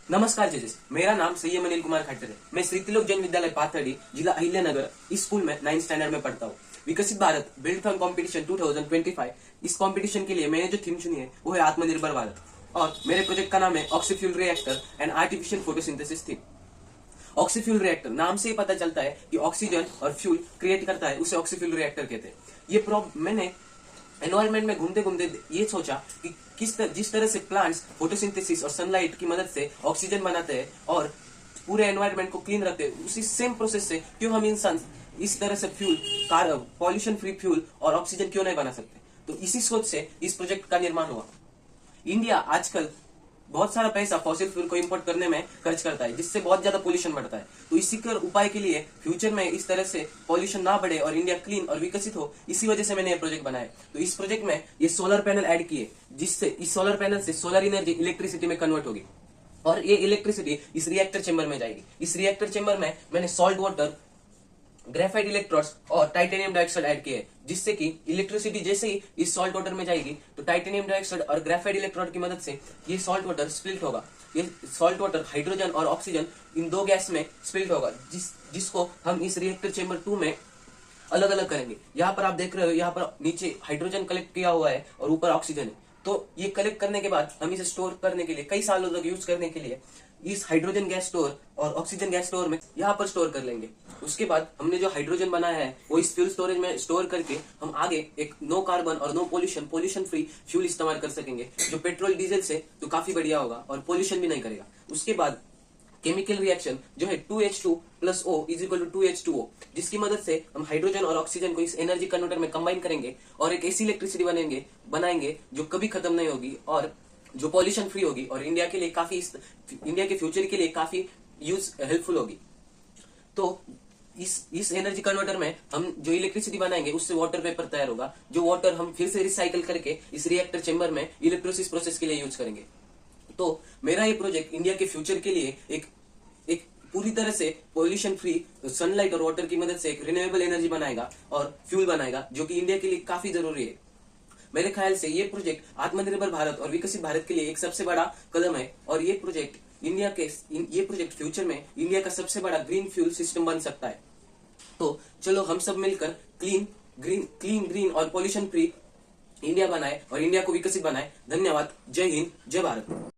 नमस्कार जजेस, मेरा नाम सैयद अनिल कुमार खट्टर है। मैं श्री त्रिलोक जैन विद्यालय पाथर्डी, जिला अहिल्यानगर, इस स्कूल में 9th स्टैंडर्ड में पढ़ता हूँ। विकसित भारत बिल्ड ऑन कंपटीशन 2025, इस कंपटीशन के लिए मैंने जो थीम चुनी है वो है आत्मनिर्भर भारत। और मेरे प्रोजेक्ट का नाम है oxyfuel reactor and artificial photosynthesis theme. Oxyfuel reactor नाम से ही पता चलता है कि ऑक्सीजन और फ्यूल क्रिएट करता है, उसे ऑक्सीफ्यूल रिएक्टर कहते हैं। मैंने एनवायरमेंट में घूमते घूमते ये सोचा कि जिस तरह से प्लांट्स फोटोसिंथेसिस और सनलाइट की मदद से ऑक्सीजन बनाते हैं और पूरे एनवायरमेंट को क्लीन रखते हैं, उसी सेम प्रोसेस से क्यों हम इंसान इस तरह से पॉल्यूशन फ्री फ्यूल और ऑक्सीजन क्यों नहीं बना सकते। तो इसी सोच से इस प्रोजेक्ट का निर्माण हुआ। इंडिया आजकल बहुत सारा पैसा फॉसिल फ्यूल को इंपोर्ट करने में खर्च करता है, जिससे बहुत ज्यादा पोल्यूशन बढ़ता है। तो इसी कर उपाय के लिए फ्यूचर में इस तरह से पोल्यूशन ना बढ़े और इंडिया क्लीन और विकसित हो, इसी वजह से मैंने ये प्रोजेक्ट बनाया। तो इस प्रोजेक्ट में ये सोलर पैनल ऐड किए, जिससे इस सोलर पैनल से सोलर एनर्जी इलेक्ट्रिसिटी में कन्वर्ट होगी और ये इलेक्ट्रिसिटी इस रिएक्टर चेंबर में जाएगी। इस रिएक्टर चेंबर में मैंने सॉल्ट वाटर, ग्रेफाइट इलेक्ट्रोड्स और टाइटेनियम डाइऑक्साइड ऐड किए, जिससे कि इलेक्ट्रिसिटी जैसे ही इस सॉल्ट वाटर में जाएगी तो टाइटेनियम डाइऑक्साइड और ग्रेफाइट इलेक्ट्रोड की मदद से ये सॉल्ट वाटर स्प्लिट होगा। ये सॉल्ट वाटर हाइड्रोजन और ऑक्सीजन इन दो गैस में स्प्लिट होगा, जिसको हम इस रिएक्टर चेंबर 2 में अलग अलग करेंगे। यहाँ पर आप देख रहे हो, यहाँ पर नीचे हाइड्रोजन कलेक्ट किया हुआ है और ऊपर ऑक्सीजन है। तो ये कलेक्ट करने के बाद हम इसे स्टोर करने के लिए, कई सालों तक यूज करने के लिए, इस हाइड्रोजन गैस स्टोर और ऑक्सीजन गैस स्टोर में यहाँ पर स्टोर कर लेंगे। उसके बाद हमने जो हाइड्रोजन बनाया है वो इस फ्यूल स्टोरेज में स्टोर करके हम आगे एक नो कार्बन और नो पोल्यूशन फ्री फ्यूल इस्तेमाल कर सकेंगे, जो पेट्रोल डीजल से तो काफी बढ़िया होगा और पोल्यूशन भी नहीं करेगा। उसके बाद केमिकल रिएक्शन जो है 2H2 + O = 2H2O, जिसकी मदद से हम हाइड्रोजन और ऑक्सीजन को इस एनर्जी कन्वर्टर में कंबाइन करेंगे और एक ऐसी इलेक्ट्रिसिटी बनाएंगे जो कभी खत्म नहीं होगी और जो पॉल्यूशन फ्री होगी और इंडिया के फ्यूचर के लिए काफी हेल्पफुल होगी। तो इस एनर्जी कन्वर्टर में हम जो इलेक्ट्रिसिटी बनाएंगे उससे वाटर वेपर तैयार होगा, जो वाटर हम फिर से रिसाइकल करके इस रिएक्टर चेंबर में इलेक्ट्रोसिस प्रोसेस के लिए यूज करेंगे। तो मेरा ये प्रोजेक्ट इंडिया के फ्यूचर के लिए एक पूरी तरह से पॉल्यूशन फ्री सनलाइट और वाटर की मदद से एक रिन्यूएबल एनर्जी बनाएगा और फ्यूल बनाएगा, जो कि इंडिया के लिए काफी जरूरी है। मेरे ख्याल से ये प्रोजेक्ट आत्मनिर्भर भारत और विकसित भारत के लिए एक सबसे बड़ा कदम है और ये प्रोजेक्ट फ्यूचर में इंडिया का सबसे बड़ा ग्रीन फ्यूल सिस्टम बन सकता है। तो चलो हम सब मिलकर क्लीन ग्रीन और पॉल्यूशन फ्री इंडिया बनाए और इंडिया को विकसित बनाए। धन्यवाद। जय हिंद, जय भारत।